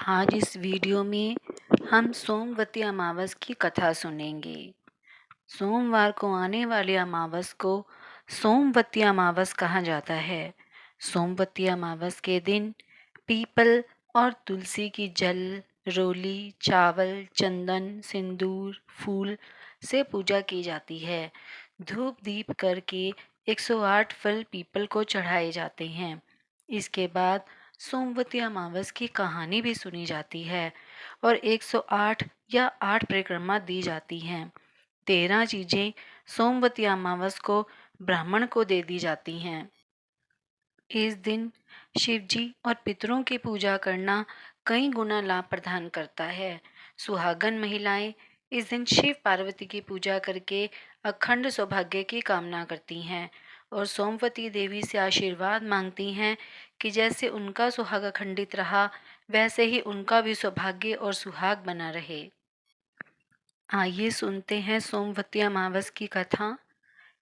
आज इस वीडियो में हम सोमवती अमावस की कथा सुनेंगे। सोमवार को आने वाली अमावस को सोमवती अमावस कहा जाता है। सोमवती अमावस के दिन पीपल और तुलसी की जल, रोली, चावल, चंदन, सिंदूर, फूल से पूजा की जाती है। धूप दीप करके 108 फल पीपल को चढ़ाए जाते हैं। इसके बाद सोमवती अमावस की कहानी भी सुनी जाती है और 108 या 8 परिक्रमा दी जाती हैं। 13 चीजें सोमवती अमावस को ब्राह्मण को दे दी जाती हैं। इस दिन शिवजी और पितरों की पूजा करना कई गुना लाभ प्रदान करता है। सुहागन महिलाएं इस दिन शिव पार्वती की पूजा करके अखंड सौभाग्य की कामना करती हैं और सोमवती देवी से आशीर्वाद मांगती हैं कि जैसे उनका सुहाग अखंडित रहा वैसे ही उनका भी सौभाग्य और सुहाग बना रहे। आइए सुनते हैं सोमवती अमावस की कथा।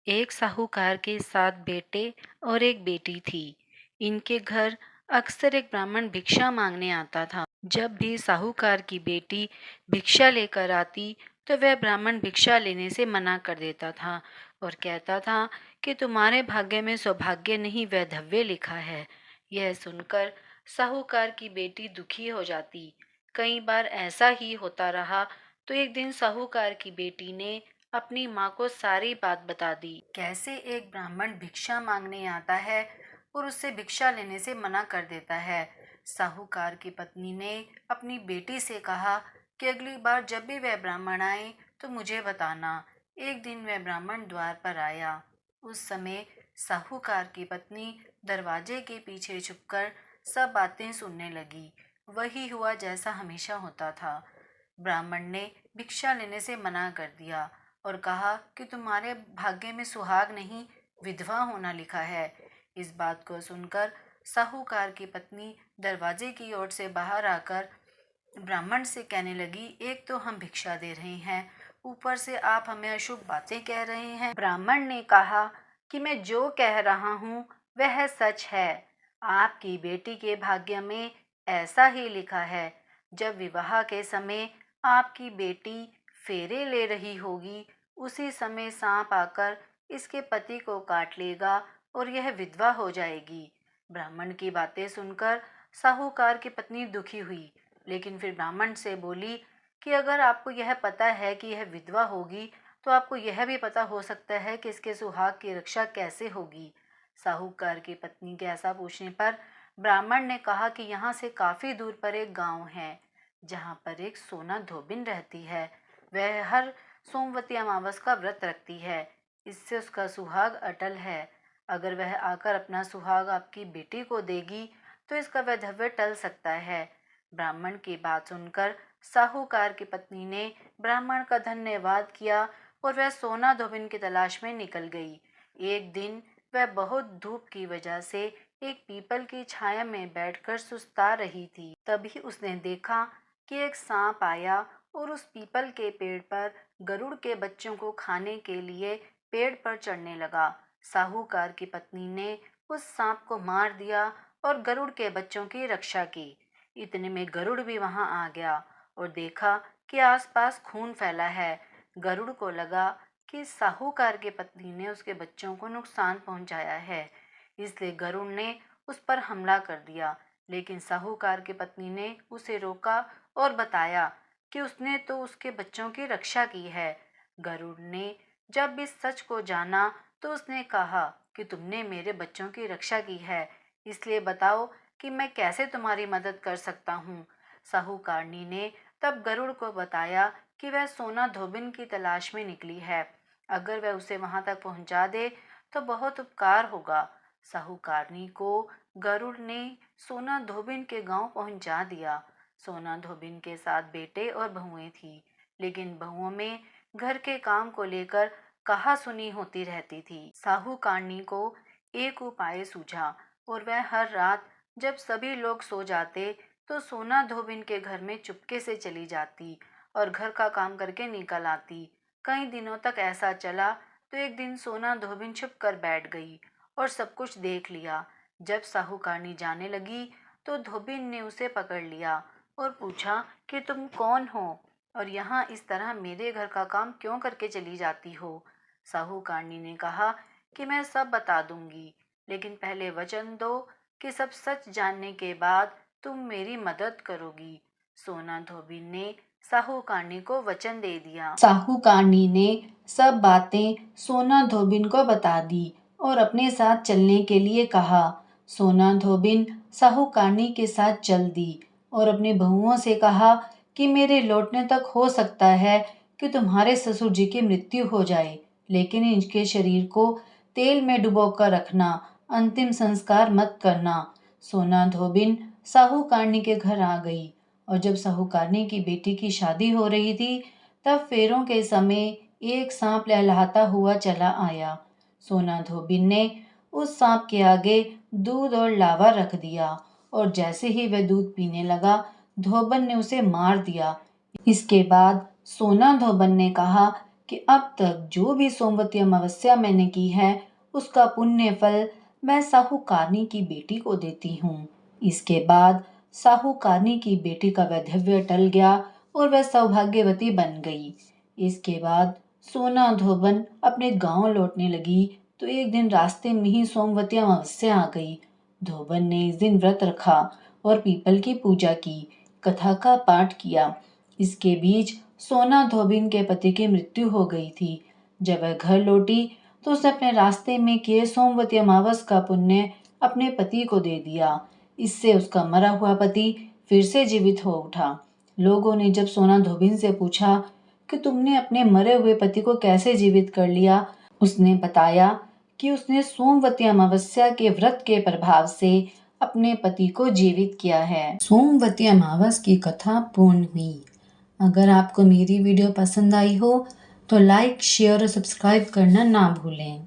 एक साहूकार के 7 बेटे और एक बेटी थी। इनके घर अक्सर एक ब्राह्मण भिक्षा मांगने आता था। जब भी साहूकार की बेटी भिक्षा लेकर आती तो वह ब्राह्मण भिक्षा लेने से मना कर देता था और कहता था कि तुम्हारे भाग्य में सौभाग्य नहीं वैधव्य लिखा है। यह सुनकर साहूकार की बेटी दुखी हो जाती। कई बार ऐसा ही होता रहा तो एक दिन साहूकार की बेटी ने अपनी माँ को सारी बात बता दी। कैसे एक ब्राह्मण भिक्षा मांगने आता है और उससे भिक्षा लेने से मना कर देता है। साहूकार की पत्नी ने अपनी बेटी से कहा कि अगली बार जब भी वह ब्राह्मण आए तो मुझे बताना। एक दिन वह ब्राह्मण द्वार पर आया। उस समय साहूकार की पत्नी दरवाजे के पीछे छुपकर सब बातें सुनने लगी। वही हुआ जैसा हमेशा होता था। ब्राह्मण ने भिक्षा लेने से मना कर दिया और कहा कि तुम्हारे भाग्य में सुहाग नहीं विधवा होना लिखा है। इस बात को सुनकर साहूकार की पत्नी दरवाजे की ओर से बाहर आकर ब्राह्मण से कहने लगी, एक तो हम भिक्षा दे रहे हैं, ऊपर से आप हमें अशुभ बातें कह रहे हैं। ब्राह्मण ने कहा कि मैं जो कह रहा हूँ वह सच है। आपकी बेटी के भाग्य में ऐसा ही लिखा है। जब विवाह के समय आपकी बेटी फेरे ले रही होगी उसी समय सांप आकर इसके पति को काट लेगा और यह विधवा हो जाएगी। ब्राह्मण की बातें सुनकर साहूकार की पत्नी दुखी हुई, लेकिन फिर ब्राह्मण से बोली कि अगर आपको यह पता है कि यह विधवा होगी तो आपको यह भी पता हो सकता है कि इसके सुहाग की रक्षा कैसे होगी। साहूकार की पत्नी के ऐसा पूछने पर ब्राह्मण ने कहा कि यहाँ से काफी दूर पर एक गांव है जहाँ पर एक सोना धोबिन रहती है। वह हर सोमवती अमावस का व्रत रखती है। इससे उसका सुहाग अटल है। अगर वह आकर अपना सुहाग आपकी बेटी को देगी तो इसका वैधव्य टल सकता है। ब्राह्मण की बात सुनकर साहूकार की पत्नी ने ब्राह्मण का धन्यवाद किया और वह सोना धोबिन की तलाश में निकल गई। एक दिन वह बहुत धूप की वजह से एक पीपल की छाया में बैठकर सुस्ता रही थी। तभी उसने देखा कि एक सांप आया और उस पीपल के पेड़ पर गरुड़ के बच्चों को खाने के लिए पेड़ पर चढ़ने लगा। साहूकार की पत्नी ने उस सांप को मार दिया और गरुड़ के बच्चों की रक्षा की। इतने में गरुड़ भी वहां आ गया और देखा कि आसपास खून फैला है। गरुड़ को लगा कि साहूकार की पत्नी ने उसके बच्चों को नुकसान पहुंचाया है, इसलिए गरुड़ ने उस पर हमला कर दिया। लेकिन साहूकार की पत्नी ने उसे रोका और बताया कि उसने तो उसके बच्चों की रक्षा की है। गरुड़ ने जब इस सच को जाना तो उसने कहा कि तुमने मेरे बच्चों की रक्षा की है, इसलिए बताओ कि मैं कैसे तुम्हारी मदद कर सकता हूँ। साहूकारनी ने तब गरुड़ को बताया कि वह सोना धोबिन की तलाश में निकली है। अगर वह उसे वहां तक पहुंचा दे तो बहुत उपकार होगा। साहूकारनी को गरुड़ ने सोना धोबिन के गांव पहुंचा दिया। सोना धोबिन के 7 बेटे और बहुएं थी, लेकिन बहुओं में घर के काम को लेकर कहा सुनी होती रहती थी। साहूकारनी को एक उपाय सूझा और वह हर रात जब सभी लोग सो जाते तो सोना धोबिन के घर में चुपके से चली जाती और घर का काम करके निकल आती। कई दिनों तक ऐसा चला तो एक दिन सोना धोबिन छुप कर बैठ गई और सब कुछ देख लिया। जब साहूकारनी जाने लगी तो धोबिन ने उसे पकड़ लिया और पूछा कि तुम कौन हो और यहाँ इस तरह मेरे घर का काम क्यों करके चली जाती हो। साहूकारनी ने कहा कि मैं सब बता दूंगी, लेकिन पहले वचन दो कि सब सच जानने के बाद तुम मेरी मदद करोगी। सोना धोबिन ने साहूकारनी को वचन दे दिया। साहूकारनी ने सब बातें सोना धोबिन को बता दी और अपने साथ चलने के लिए कहा। सोना धोबिन साहूकारनी के साथ चल दी और अपनी बहुओं से कहा कि मेरे लौटने तक हो सकता है कि तुम्हारे ससुर जी की मृत्यु हो जाए, लेकिन इनके शरीर को तेल में डुबोकर रखना, अंतिम संस्कार मत करना। सोना धोबिन साहूकारनी के घर आ गई और जब साहूकारनी की बेटी की शादी हो रही थी, तब फेरों के समय एक सांप लहलहाता हुआ चला आया। सोना धोबिन ने उस सांप के आगे दूध और लावा रख दिया और जैसे ही वह दूध पीने लगा, धोबन ने उसे मार दिया। इसके बाद सोना धोबन ने कहा कि अब तक जो भी सोमवती अमावस्या मैंने की है, उसका पुण्य फल मैं साहूकारनी की बेटी को देती हूँ। इसके बाद साहूकारनी की बेटी का वैधव्य टल गया और वह सौभाग्यवती बन गई। इसके बाद सोना धोबन अपने गांव लौटने लगी तो एक दिन रास्ते में ही सोमवती अमावस्या आ गई। धोबन ने इस दिन व्रत रखा और पीपल की पूजा की, कथा का पाठ किया। इसके बीच सोना धोबिन के पति की मृत्यु हो गई थी। जब वह घर लौटी तो उसने अपने रास्ते में किए सोमवती अमावस का पुण्य अपने पति को दे दिया। इससे उसका मरा हुआ पति फिर से जीवित हो उठा। लोगों ने जब सोना धोबिन से पूछा कि तुमने अपने मरे हुए पति को कैसे जीवित कर लिया, उसने बताया कि उसने सोमवती अमावस्या के व्रत के प्रभाव से अपने पति को जीवित किया है। सोमवती अमावस की कथा पूर्ण हुई। अगर आपको मेरी वीडियो पसंद आई हो तो लाइक, शेयर और सब्सक्राइब करना ना भूलें।